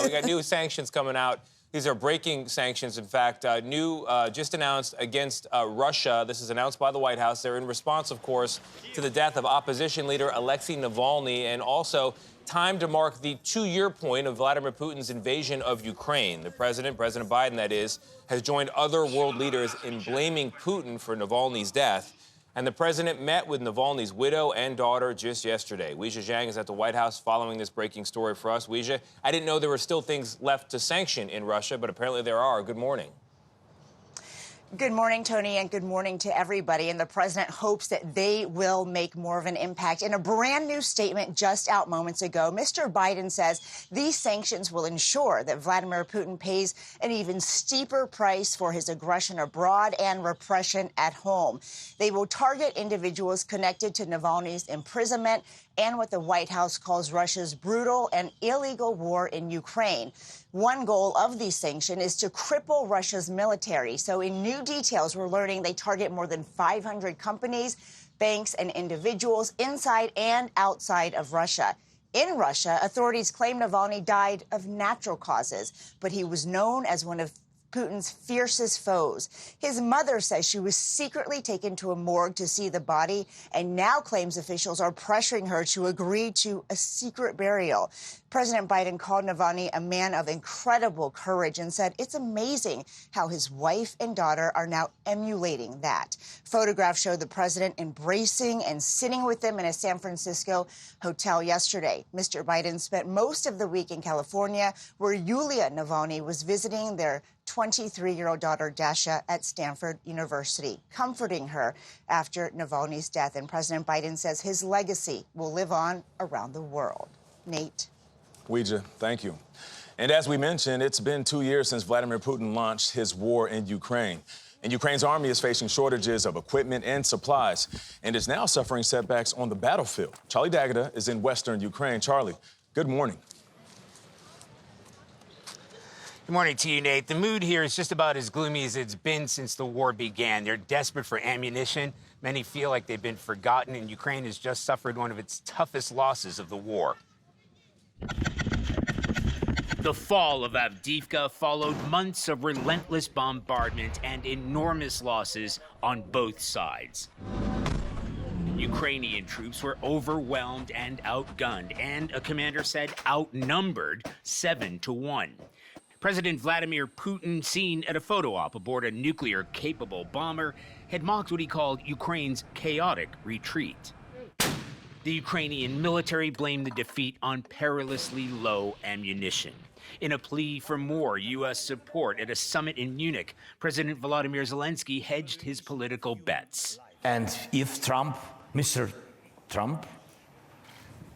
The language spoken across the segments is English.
We got new sanctions coming out. These are breaking sanctions. In fact, just announced against Russia. This is announced by the White House. They're in response, of course, to the death of opposition leader Alexei Navalny, and also time to mark the 2-year point of Vladimir Putin's invasion of Ukraine. The President Biden, that is, has joined other world leaders in blaming Putin for Navalny's death. And the president met with Navalny's widow and daughter just yesterday. Weijia Zhang is at the White House following this breaking story for us. Weijia, I didn't know there were still things left to sanction in Russia, but apparently there are. Good morning. Good morning, Tony, and good morning to everybody. And the president hopes that they will make more of an impact. In a brand new statement just out moments ago, Mr. Biden says these sanctions will ensure that Vladimir Putin pays an even steeper price for his aggression abroad and repression at home. They will target individuals connected to Navalny's imprisonment and what the White House calls Russia's brutal and illegal war in Ukraine. One goal of these sanctions is to cripple Russia's military. So in new details, we're learning they target more than 500 companies, banks, and individuals inside and outside of Russia. In Russia, authorities claim Navalny died of natural causes, but he was known as one of Putin's fiercest foes. His mother says she was secretly taken to a morgue to see the body and now claims officials are pressuring her to agree to a secret burial. President Biden called Navalny a man of incredible courage and said it's amazing how his wife and daughter are now emulating that. Photographs show the president embracing and sitting with them in a San Francisco hotel yesterday. Mr. Biden spent most of the week in California, where Yulia Navalny was visiting their 23-year-old daughter, Dasha, at Stanford University, comforting her after Navalny's death. And President Biden says his legacy will live on around the world. Nate. Weijia, thank you. And as we mentioned, it's been 2 years since Vladimir Putin launched his war in Ukraine. And Ukraine's army is facing shortages of equipment and supplies and is now suffering setbacks on the battlefield. Charlie D'Agata is in western Ukraine. Charlie, good morning. Good morning to you, Nate. The mood here is just about as gloomy as it's been since the war began. They're desperate for ammunition. Many feel like they've been forgotten, and Ukraine has just suffered one of its toughest losses of the war. The fall of Avdiivka followed months of relentless bombardment and enormous losses on both sides. Ukrainian troops were overwhelmed and outgunned, and a commander said outnumbered 7-1. President Vladimir Putin, seen at a photo op aboard a nuclear-capable bomber, had mocked what he called Ukraine's chaotic retreat. The Ukrainian military blamed the defeat on perilously low ammunition. In a plea for more U.S. support at a summit in Munich, President Volodymyr Zelensky hedged his political bets. And if Mr. Trump,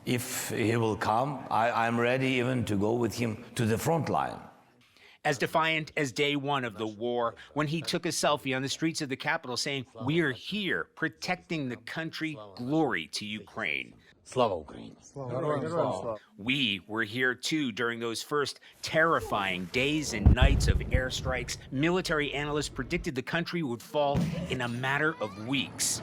if he will come, I'm ready even to go with him to the front line. As defiant as day one of the war, when he took a selfie on the streets of the capital saying, "We're here, protecting the country, glory to Ukraine." Slava Ukraini. We were here too during those first terrifying days and nights of airstrikes. Military analysts predicted the country would fall in a matter of weeks.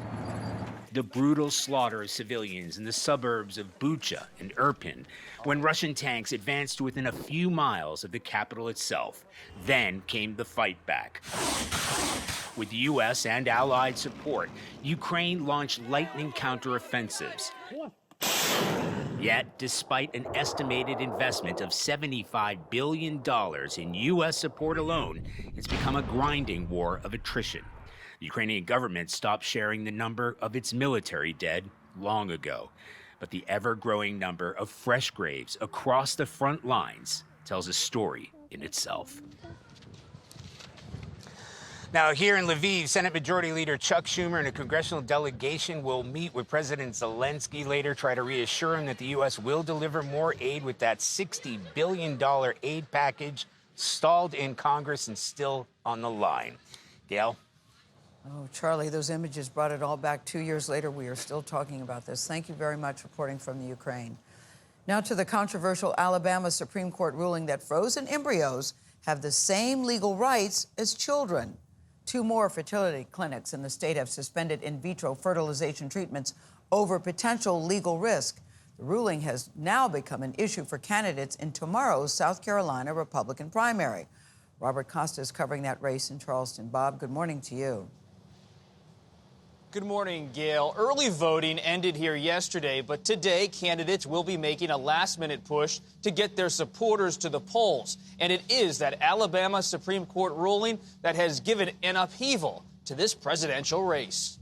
The brutal slaughter of civilians in the suburbs of Bucha and Irpin, when Russian tanks advanced to within a few miles of the capital itself. Then came the fight back. With U.S. and allied support, Ukraine launched lightning counteroffensives. Yet, despite an estimated investment of $75 billion in U.S. support alone, it's become a grinding war of attrition. The Ukrainian government stopped sharing the number of its military dead long ago. But the ever-growing number of fresh graves across the front lines tells a story in itself. Now, here in Lviv, Senate Majority Leader Chuck Schumer and a congressional delegation will meet with President Zelensky later, try to reassure him that the U.S. will deliver more aid with that $60 billion aid package stalled in Congress and still on the line. Gayle? Oh, Charlie, those images brought it all back. 2 years later, we are still talking about this. Thank you very much, reporting from the Ukraine. Now to the controversial Alabama Supreme Court ruling that frozen embryos have the same legal rights as children. 2 more fertility clinics in the state have suspended in vitro fertilization treatments over potential legal risk. The ruling has now become an issue for candidates in tomorrow's South Carolina Republican primary. Robert Costa is covering that race in Charleston. Bob, good morning to you. Good morning, Gayle. Early voting ended here yesterday, but today candidates will be making a last-minute push to get their supporters to the polls. And it is that Alabama Supreme Court ruling that has given an upheaval to this presidential race.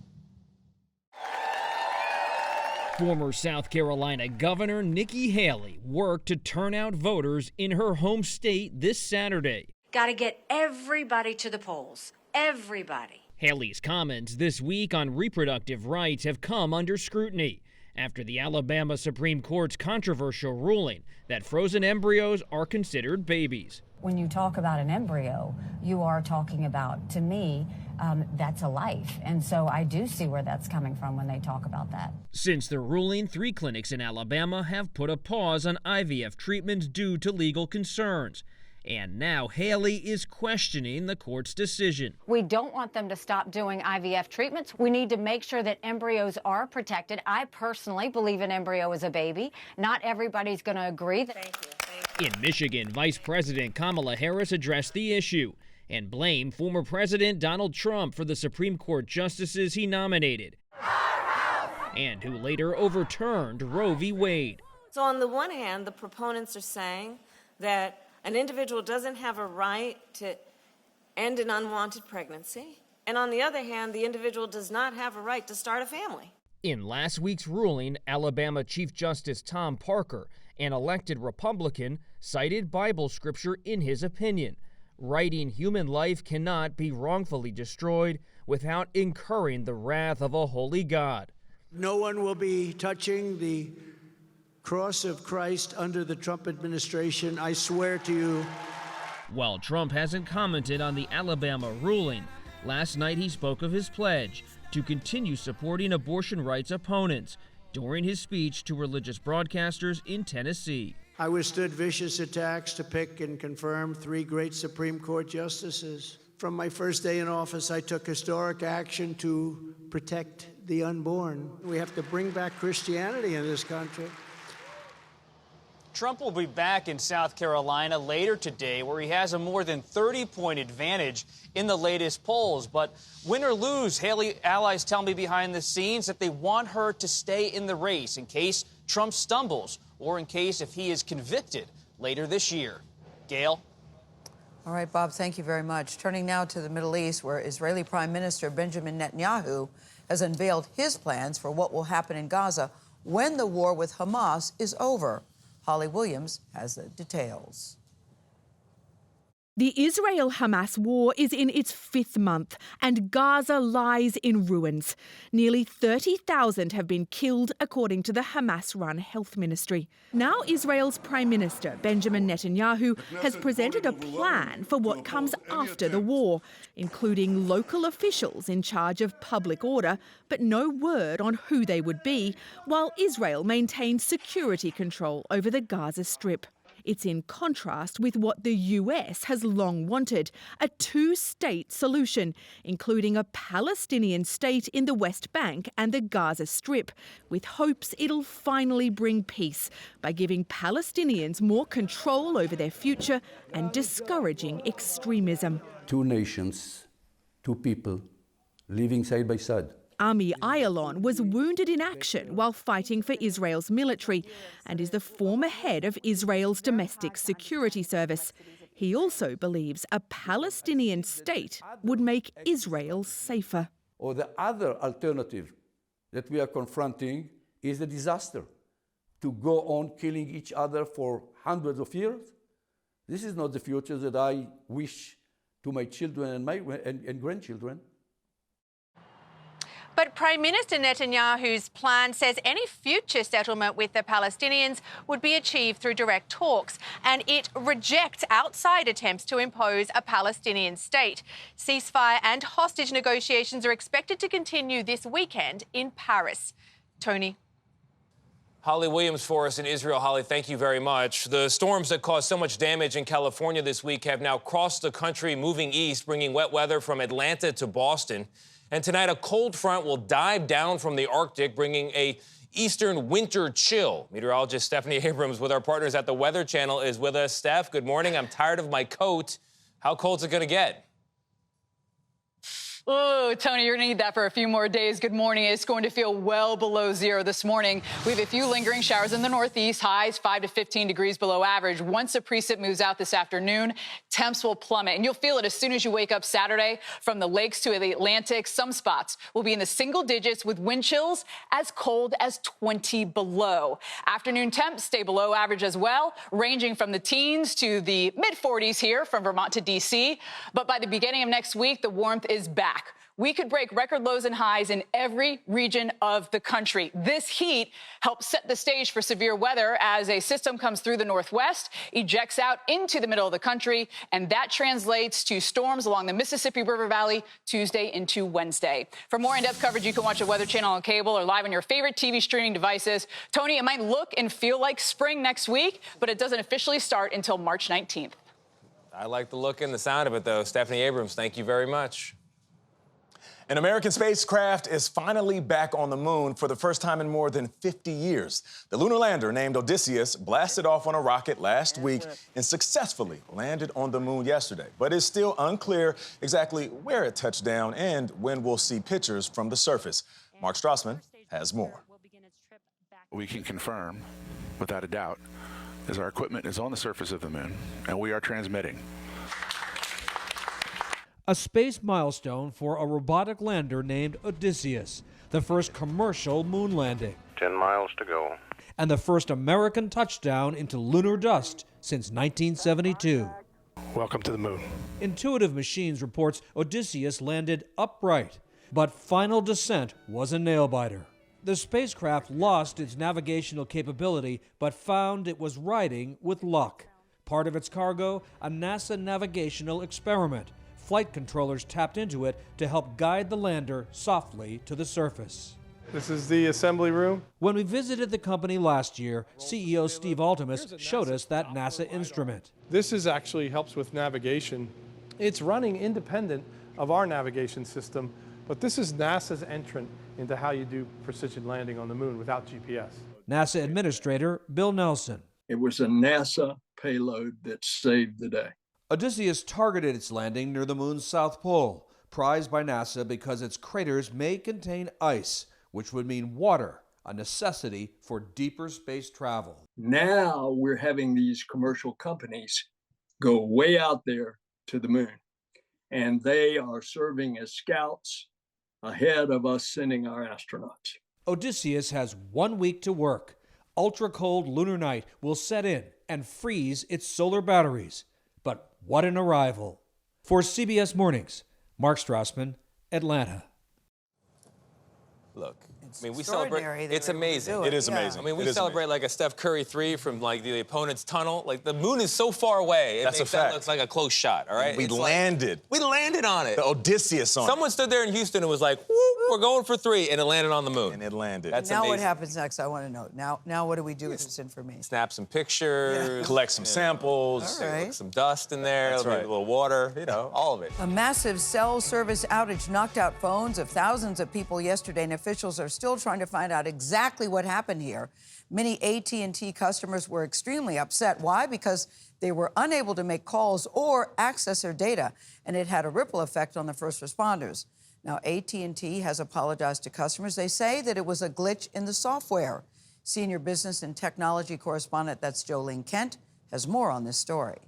Former South Carolina Governor Nikki Haley worked to turn out voters in her home state this Saturday. Got to get everybody to the polls. Everybody. Haley's comments this week on reproductive rights have come under scrutiny after the Alabama Supreme Court's controversial ruling that frozen embryos are considered babies. When you talk about an embryo, you are talking about, to me, that's a life. And so I do see where that's coming from when they talk about that. Since the ruling, 3 clinics in Alabama have put a pause on IVF treatments due to legal concerns. And now Haley is questioning the court's decision. We don't want them to stop doing IVF treatments. We need to make sure that embryos are protected. I personally believe an embryo is a baby. Not everybody's going to agree. Thank you. In Michigan, Vice President Kamala Harris addressed the issue and blamed former President Donald Trump for the Supreme Court justices he nominated and who later overturned Roe v. Wade. So on the one hand, the proponents are saying that an individual doesn't have a right to end an unwanted pregnancy. And on the other hand, the individual does not have a right to start a family. In last week's ruling, Alabama Chief Justice Tom Parker, an elected Republican, cited Bible scripture in his opinion, writing human life cannot be wrongfully destroyed without incurring the wrath of a holy God. No one will be touching the cross of Christ under the Trump administration, I swear to you. While Trump hasn't commented on the Alabama ruling, last night he spoke of his pledge to continue supporting abortion rights opponents during his speech to religious broadcasters in Tennessee. I withstood vicious attacks to pick and confirm 3 great Supreme Court justices. From my first day in office, I took historic action to protect the unborn. We have to bring back Christianity in this country. Trump will be back in South Carolina later today, where he has a more than 30-point advantage in the latest polls. But win or lose, Haley allies tell me behind the scenes that they want her to stay in the race in case Trump stumbles or in case if he is convicted later this year. Gayle? All right, Bob, thank you very much. Turning now to the Middle East, where Israeli Prime Minister Benjamin Netanyahu has unveiled his plans for what will happen in Gaza when the war with Hamas is over. Holly Williams has the details. The Israel-Hamas war is in its 5th month, and Gaza lies in ruins. Nearly 30,000 have been killed, according to the Hamas-run health ministry. Now Israel's Prime Minister, Benjamin Netanyahu, has presented a plan for what comes after the war, including local officials in charge of public order, but no word on who they would be, while Israel maintains security control over the Gaza Strip. It's in contrast with what the US has long wanted, a 2-state solution, including a Palestinian state in the West Bank and the Gaza Strip, with hopes it'll finally bring peace by giving Palestinians more control over their future and discouraging extremism. 2 nations, 2 people, living side by side. Ami Ayalon was wounded in action while fighting for Israel's military and is the former head of Israel's domestic security service. He also believes a Palestinian state would make Israel safer. Or the other alternative that we are confronting is a disaster. To go on killing each other for hundreds of years. This is not the future that I wish to my children and grandchildren. But Prime Minister Netanyahu's plan says any future settlement with the Palestinians would be achieved through direct talks, and it rejects outside attempts to impose a Palestinian state. Ceasefire and hostage negotiations are expected to continue this weekend in Paris. Tony. Holly Williams for us in Israel. Holly, thank you very much. The storms that caused so much damage in California this week have now crossed the country, moving east, bringing wet weather from Atlanta to Boston. And tonight, a cold front will dive down from the Arctic, bringing a eastern winter chill. Meteorologist Stephanie Abrams with our partners at the Weather Channel is with us. Steph, good morning. I'm tired of my coat. How cold's it going to get? Oh, Tony, you're going to need that for a few more days. Good morning. It's going to feel well below zero this morning. We have a few lingering showers in the northeast, highs 5 to 15 degrees below average. Once a precip moves out this afternoon, temps will plummet. And you'll feel it as soon as you wake up Saturday. From the lakes to the Atlantic, some spots will be in the single digits with wind chills as cold as 20 below. Afternoon temps stay below average as well, ranging from the teens to the mid-40s here from Vermont to D.C. But by the beginning of next week, the warmth is back. We could break record lows and highs in every region of the country. This heat helps set the stage for severe weather as a system comes through the northwest, ejects out into the middle of the country, and that translates to storms along the Mississippi River Valley Tuesday into Wednesday. For more in-depth coverage, you can watch the Weather Channel on cable or live on your favorite TV streaming devices. Tony, it might look and feel like spring next week, but it doesn't officially start until March 19th. I like the look and the sound of it, though. Stephanie Abrams, thank you very much. An American spacecraft is finally back on the moon for the first time in more than 50 years. The lunar lander named Odysseus blasted off on a rocket last week and successfully landed on the moon yesterday. But it's still unclear exactly where it touched down and when we'll see pictures from the surface. Mark Strassman has more. We can confirm, without a doubt, as our equipment is on the surface of the moon and we are transmitting. A space milestone for a robotic lander named Odysseus, the first commercial moon landing. 10 miles to go. And the first American touchdown into lunar dust since 1972. Welcome to the moon. Intuitive Machines reports Odysseus landed upright, but final descent was a nail-biter. The spacecraft lost its navigational capability, but found it was riding with luck. Part of its cargo, a NASA navigational experiment. Flight controllers tapped into it to help guide the lander softly to the surface. This is the assembly room. When we visited the company last year, CEO Steve Altemus showed us that NASA instrument. This actually helps with navigation. It's running independent of our navigation system, but this is NASA's entrant into how you do precision landing on the moon without GPS. NASA Administrator Bill Nelson. It was a NASA payload that saved the day. Odysseus targeted its landing near the moon's south pole, prized by NASA because its craters may contain ice, which would mean water, a necessity for deeper space travel. Now we're having these commercial companies go way out there to the moon, and they are serving as scouts ahead of us sending our astronauts. Odysseus has 1 week to work. Ultra-cold lunar night will set in and freeze its solar batteries. But what an arrival. For CBS Mornings, Mark Strassman, Atlanta. Look, I mean, we celebrate. It's amazing. It is amazing. I mean, we celebrate like a Steph Curry 3 from like the opponent's tunnel. Like the moon is so far away. That's a fact. That looks like a close shot. All right. We landed. We landed on it. The Odysseus on it. Someone stood there in Houston and was like, "Woo, we're going for 3," and it landed on the moon. And it landed. That's now amazing. What happens next? I want to know. Now what do we do with this information? Snap some pictures. Collect some samples. All right. Some dust in there. That's right. A little water. You know, all of it. A massive cell service outage knocked out phones of thousands of people yesterday, and officials are still trying to find out exactly what happened here. Many AT&T customers were extremely upset. Why? Because they were unable to make calls or access their data, and it had a ripple effect on the first responders. Now, AT&T has apologized to customers. They say that it was a glitch in the software. Senior business and technology correspondent, that's Jolene Kent, has more on this story.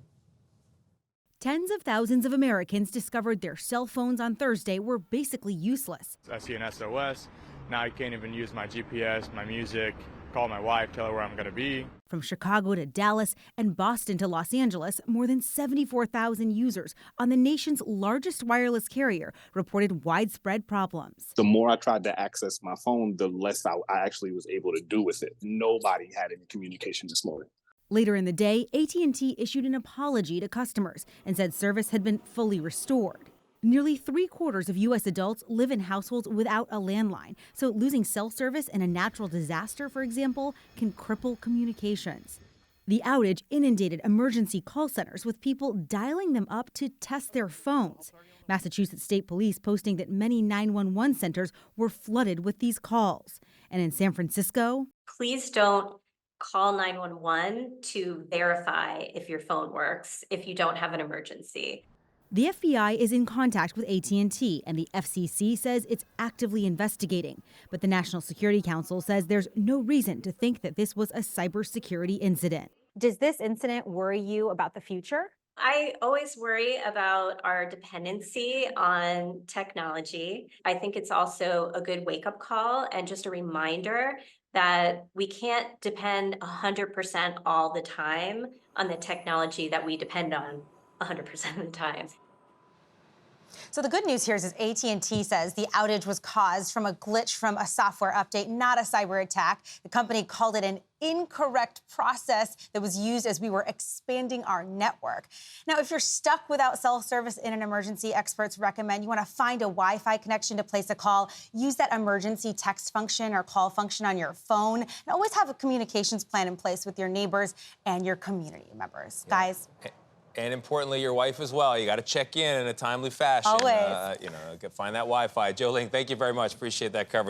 Tens of thousands of Americans discovered their cell phones on Thursday were basically useless. I see an SOS. Now I can't even use my GPS, my music, call my wife, tell her where I'm going to be. From Chicago to Dallas and Boston to Los Angeles, more than 74,000 users on the nation's largest wireless carrier reported widespread problems. The more I tried to access my phone, the less I actually was able to do with it. Nobody had any communication this morning. Later in the day, AT&T issued an apology to customers and said service had been fully restored. Nearly 3/4 of U.S. adults live in households without a landline, so losing cell service in a natural disaster, for example, can cripple communications. The outage inundated emergency call centers with people dialing them up to test their phones. Massachusetts State Police posting that many 911 centers were flooded with these calls. And in San Francisco, please don't call 911 to verify if your phone works if you don't have an emergency. the FBI is in contact with AT&T, and the FCC says it's actively investigating. But the National Security Council says there's no reason to think that this was a cybersecurity incident. Does this incident worry you about the future? I always worry about our dependency on technology. I think it's also a good wake-up call and just a reminder that we can't depend 100% all the time on the technology that we depend on 100% of the time. So the good news here is AT&T says the outage was caused from a glitch from a software update, not a cyber attack. The company called it an incorrect process that was used as we were expanding our network. Now, if you're stuck without cell service in an emergency, experts recommend you want to find a Wi-Fi connection to place a call. Use that emergency text function or call function on your phone, and always have a communications plan in place with your neighbors and your community members. Yeah. Guys. And importantly, your wife as well. You got to check in a timely fashion. Always. Find that Wi-Fi. Jolene, thank you very much. Appreciate that coverage.